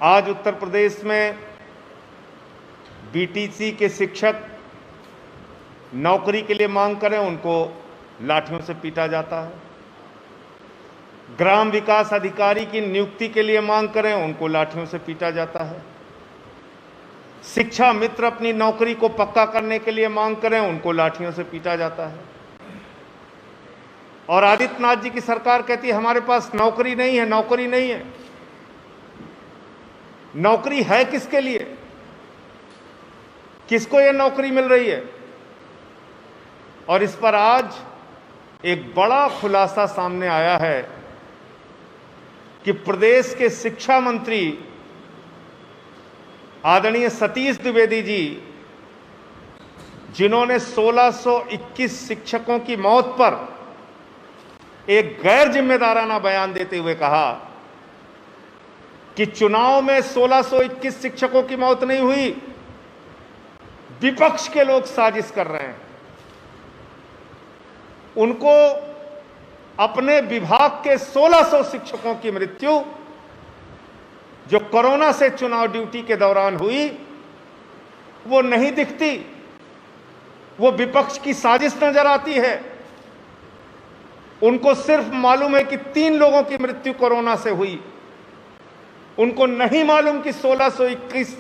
आज उत्तर प्रदेश में बीटीसी के शिक्षक नौकरी के लिए मांग करें, उनको लाठियों से पीटा जाता है। ग्राम विकास अधिकारी की नियुक्ति के लिए मांग करें, उनको लाठियों से पीटा जाता है। शिक्षा मित्र अपनी नौकरी को पक्का करने के लिए मांग करें, उनको लाठियों से पीटा जाता है। और आदित्यनाथ जी की सरकार कहती है हमारे पास नौकरी नहीं है, नौकरी नहीं है। नौकरी है किसके लिए? किसको यह नौकरी मिल रही है? और इस पर आज एक बड़ा खुलासा सामने आया है कि प्रदेश के शिक्षा मंत्री आदरणीय सतीश द्विवेदी जी, जिन्होंने 1621 शिक्षकों की मौत पर एक गैर जिम्मेदाराना बयान देते हुए कहा कि चुनाव में 1621 शिक्षकों की मौत नहीं हुई, विपक्ष के लोग साजिश कर रहे हैं। उनको अपने विभाग के 1600 शिक्षकों की मृत्यु जो कोरोना से चुनाव ड्यूटी के दौरान हुई वो नहीं दिखती, वो विपक्ष की साजिश नजर आती है। उनको सिर्फ मालूम है कि 3 लोगों की मृत्यु कोरोना से हुई, उनको नहीं मालूम कि 1621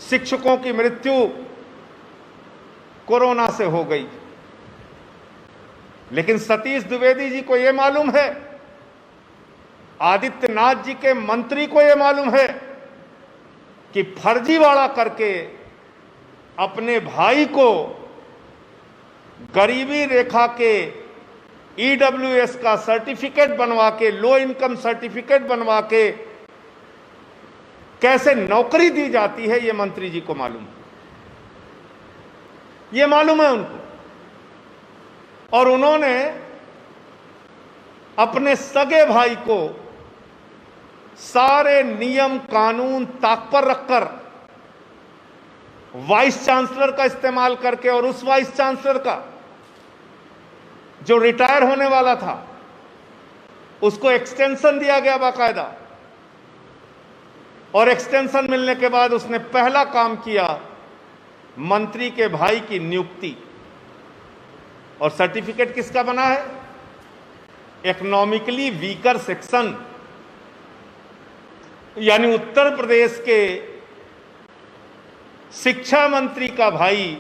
शिक्षकों की मृत्यु कोरोना से हो गई। लेकिन सतीश द्विवेदी जी को यह मालूम है, आदित्यनाथ जी के मंत्री को यह मालूम है कि फर्जीवाड़ा करके अपने भाई को गरीबी रेखा के ईडब्ल्यूएस का सर्टिफिकेट बनवा के, लो इनकम सर्टिफिकेट बनवा के कैसे नौकरी दी जाती है, यह मंत्री जी को मालूम है, यह मालूम है उनको। और उन्होंने अपने सगे भाई को सारे नियम कानून ताक पर रखकर वाइस चांसलर का इस्तेमाल करके, और उस वाइस चांसलर का जो रिटायर होने वाला था उसको एक्सटेंशन दिया गया बाकायदा, और एक्सटेंशन मिलने के बाद उसने पहला काम किया मंत्री के भाई की नियुक्ति। और सर्टिफिकेट किसका बना है? इकोनॉमिकली वीकर सेक्शन, यानी उत्तर प्रदेश के शिक्षा मंत्री का भाई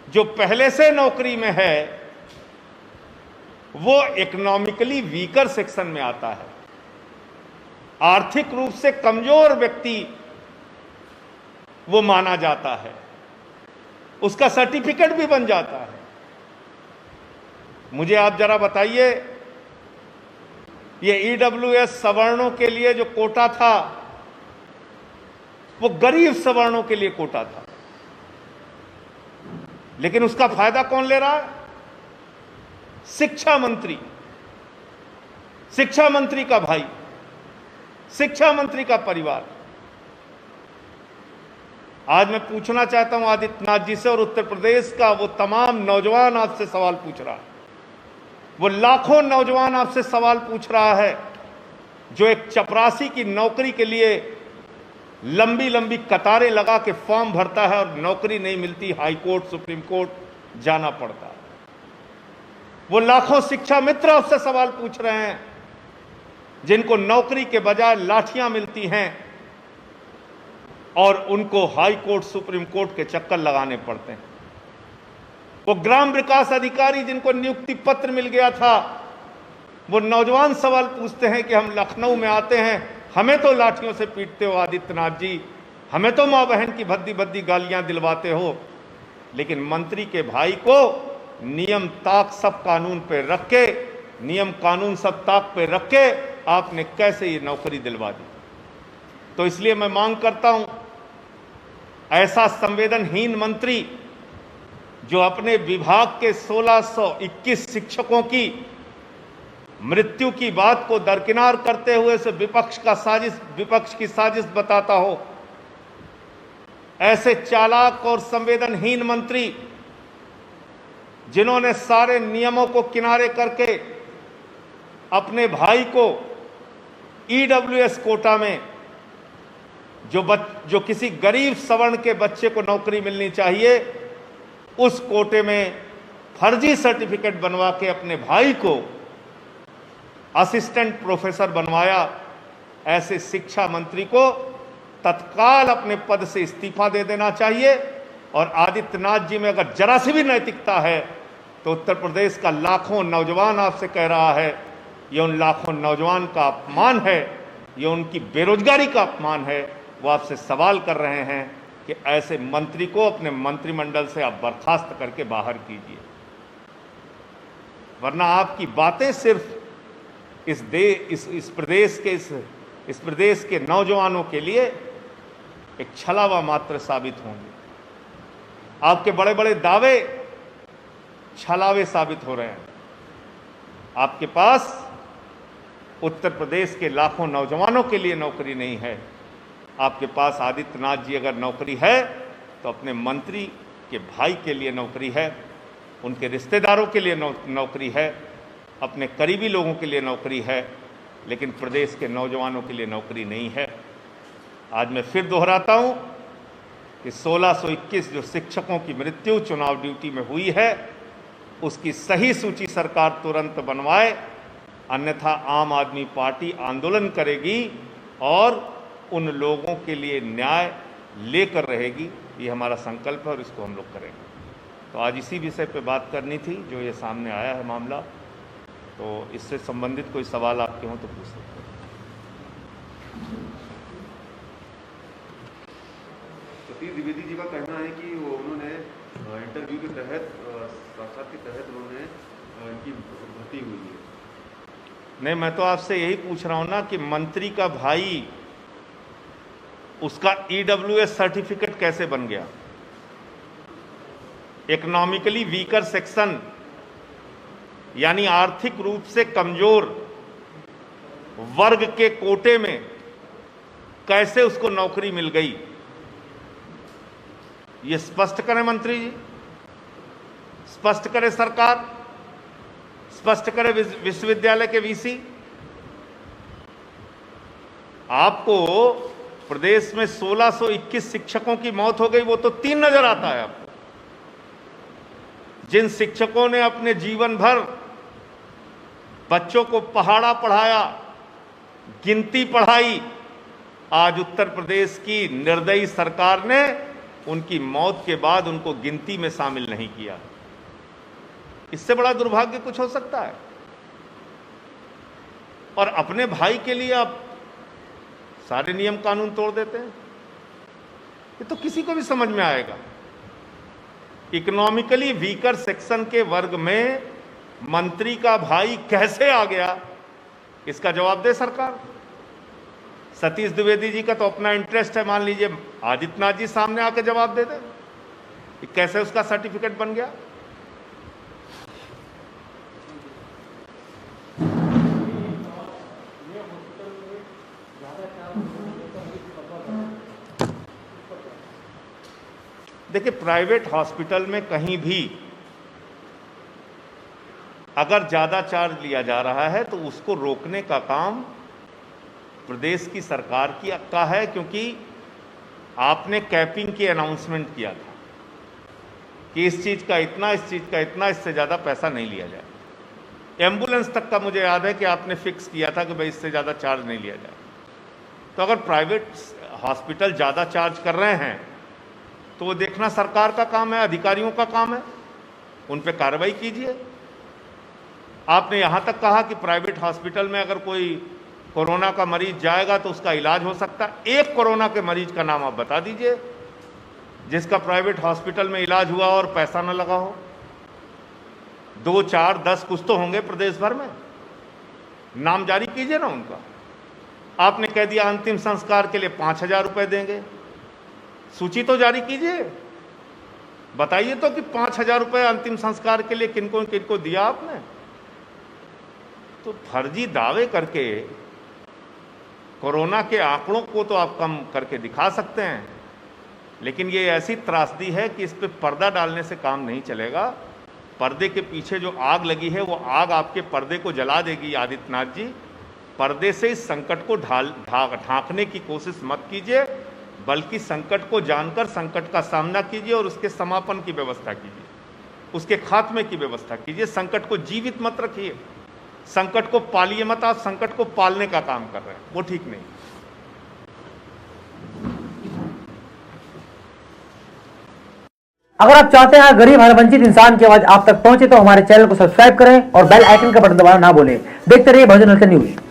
जो पहले से नौकरी में है वो इकोनॉमिकली वीकर सेक्शन में आता है। आर्थिक रूप से कमजोर व्यक्ति वो माना जाता है, उसका सर्टिफिकेट भी बन जाता है। मुझे आप जरा बताइए, ये ईडब्ल्यूएस सवर्णों के लिए जो कोटा था वो गरीब सवर्णों के लिए कोटा था, लेकिन उसका फायदा कौन ले रहा है? शिक्षा मंत्री, शिक्षा मंत्री का भाई, शिक्षा मंत्री का परिवार। आज मैं पूछना चाहता हूं आदित्यनाथ जी से, और उत्तर प्रदेश का वो तमाम नौजवान आपसे सवाल पूछ रहा है, वो लाखों नौजवान आपसे सवाल पूछ रहा है जो एक चपरासी की नौकरी के लिए लंबी लंबी कतारें लगा के फॉर्म भरता है और नौकरी नहीं मिलती, हाई कोर्ट सुप्रीम कोर्ट जाना पड़ता है। वो लाखों शिक्षा मित्र आपसे सवाल पूछ रहे हैं जिनको नौकरी के बजाय लाठियां मिलती हैं और उनको हाई कोर्ट सुप्रीम कोर्ट के चक्कर लगाने पड़ते हैं। वो ग्राम विकास अधिकारी जिनको नियुक्ति पत्र मिल गया था, वो नौजवान सवाल पूछते हैं कि हम लखनऊ में आते हैं, हमें तो लाठियों से पीटते हो आदित्यनाथ जी, हमें तो मां बहन की भद्दी भद्दी गालियां दिलवाते हो, लेकिन मंत्री के भाई को नियम ताक सब कानून पे रख के, नियम कानून सब ताक पे रख के आपने कैसे ये नौकरी दिलवा दी? तो इसलिए मैं मांग करता हूं, ऐसा संवेदनहीन मंत्री जो अपने विभाग के 1621 शिक्षकों की मृत्यु की बात को दरकिनार करते हुए से विपक्ष की साजिश बताता हो, ऐसे चालाक और संवेदनहीन मंत्री जिन्होंने सारे नियमों को किनारे करके अपने भाई को ईडब्ल्यूएस कोटा में जो किसी गरीब सवर्ण के बच्चे को नौकरी मिलनी चाहिए, उस कोटे में फर्जी सर्टिफिकेट बनवा के अपने भाई को असिस्टेंट प्रोफेसर बनवाया। ऐसे शिक्षा मंत्री को तत्काल अपने पद से इस्तीफा दे देना चाहिए। और आदित्यनाथ जी में अगर जरा सी भी नैतिकता है तो उत्तर प्रदेश का लाखों नौजवान आपसे कह रहा है, ये उन लाखों नौजवान का अपमान है, ये उनकी बेरोजगारी का अपमान है। वो आपसे सवाल कर रहे हैं कि ऐसे मंत्री को अपने मंत्रिमंडल से आप बर्खास्त करके बाहर कीजिए, वरना आपकी बातें सिर्फ इस प्रदेश के नौजवानों के लिए एक छलावा मात्र साबित होंगे। आपके बड़े बड़े दावे छलावे साबित हो रहे हैं। आपके पास उत्तर प्रदेश के लाखों नौजवानों के लिए नौकरी नहीं है। आपके पास आदित्यनाथ जी अगर नौकरी है तो अपने मंत्री के भाई के लिए नौकरी है, उनके रिश्तेदारों के लिए नौकरी है, अपने करीबी लोगों के लिए नौकरी है, लेकिन प्रदेश के नौजवानों के लिए नौकरी नहीं है। आज मैं फिर दोहराता हूं कि 1621 जो शिक्षकों की मृत्यु चुनाव ड्यूटी में हुई है, उसकी सही सूची सरकार तुरंत बनवाए, अन्यथा आम आदमी पार्टी आंदोलन करेगी और उन लोगों के लिए न्याय लेकर रहेगी। ये हमारा संकल्प है और इसको हम लोग करेंगे। तो आज इसी विषय पे बात करनी थी, जो ये सामने आया है मामला, तो इससे संबंधित कोई सवाल आपके हों तो पूछ सकते हैं। सतीश द्विवेदी जी का कहना है कि वो उन्होंने इंटरव्यू के तहत, साक्षात के तहत उन्होंने इनकी भर्ती हुई है। नहीं, मैं तो आपसे यही पूछ रहा हूं ना कि मंत्री का भाई, उसका EWS सर्टिफिकेट कैसे बन गया? इकोनॉमिकली वीकर सेक्शन यानी आर्थिक रूप से कमजोर वर्ग के कोटे में कैसे उसको नौकरी मिल गई? ये स्पष्ट करें मंत्री जी, स्पष्ट करे सरकार, स्पष्ट करे विश्वविद्यालय के वीसी। आपको प्रदेश में 1621 शिक्षकों की मौत हो गई, वो तो 3 नजर आता है आपको। जिन शिक्षकों ने अपने जीवन भर बच्चों को पहाड़ा पढ़ाया, गिनती पढ़ाई, आज उत्तर प्रदेश की निर्दयी सरकार ने उनकी मौत के बाद उनको गिनती में शामिल नहीं किया। इससे बड़ा दुर्भाग्य कुछ हो सकता है? और अपने भाई के लिए आप सारे नियम कानून तोड़ देते हैं। ये तो किसी को भी समझ में आएगा। इकोनॉमिकली वीकर सेक्शन के वर्ग में मंत्री का भाई कैसे आ गया, इसका जवाब दे सरकार। सतीश द्विवेदी जी का तो अपना इंटरेस्ट है, मान लीजिए आदित्यनाथ जी सामने आके जवाब दे दे कि कैसे उसका सर्टिफिकेट बन गया। देखिए, प्राइवेट हॉस्पिटल में कहीं भी अगर ज्यादा चार्ज लिया जा रहा है तो उसको रोकने का काम प्रदेश की सरकार का है, क्योंकि आपने कैपिंग की अनाउंसमेंट किया था कि इस चीज का इतना, इस चीज का इतना, इससे ज्यादा पैसा नहीं लिया जाए। एम्बुलेंस तक का मुझे याद है कि आपने फिक्स किया था कि भाई इससे ज्यादा चार्ज नहीं लिया जाए। तो अगर प्राइवेट हॉस्पिटल ज्यादा चार्ज कर रहे हैं तो वो देखना सरकार का काम है, अधिकारियों का काम है, उन पे कार्रवाई कीजिए। आपने यहां तक कहा कि प्राइवेट हॉस्पिटल में अगर कोई कोरोना का मरीज जाएगा तो उसका इलाज हो सकता है। एक कोरोना के मरीज का नाम आप बता दीजिए जिसका प्राइवेट हॉस्पिटल में इलाज हुआ और पैसा न लगा हो। 2, 4, 10 कुछ तो होंगे प्रदेश भर में, नाम जारी कीजिए ना उनका। आपने कह दिया अंतिम संस्कार के लिए 5,000 रुपए देंगे, सूची तो जारी कीजिए, बताइए तो कि 5,000 रुपए अंतिम संस्कार के लिए किनको किनको दिया आपने। तो फर्जी दावे करके कोरोना के आंकड़ों को तो आप कम करके दिखा सकते हैं, लेकिन ये ऐसी त्रासदी है कि इस पे पर्दा डालने से काम नहीं चलेगा। पर्दे के पीछे जो आग लगी है वो आग आपके पर्दे को जला देगी। आदित्यनाथ जी, पर्दे से इस संकट को ढांकने की कोशिश मत कीजिए। बल्कि संकट को जानकर संकट का सामना कीजिए और उसके समापन की व्यवस्था कीजिए, उसके खात्मे की व्यवस्था कीजिए। संकट को जीवित मत रखिए, संकट को पालिए मत। आप संकट को पालने का काम कर रहे हैं, वो ठीक नहीं। अगर आप चाहते हैं गरीब हर वंचित इंसान की आवाज आप तक पहुंचे तो हमारे चैनल को सब्सक्राइब करें और बेल आइकन का बटन दबाना ना भूलें। देखते रहिए बहुजन हलचल न्यूज।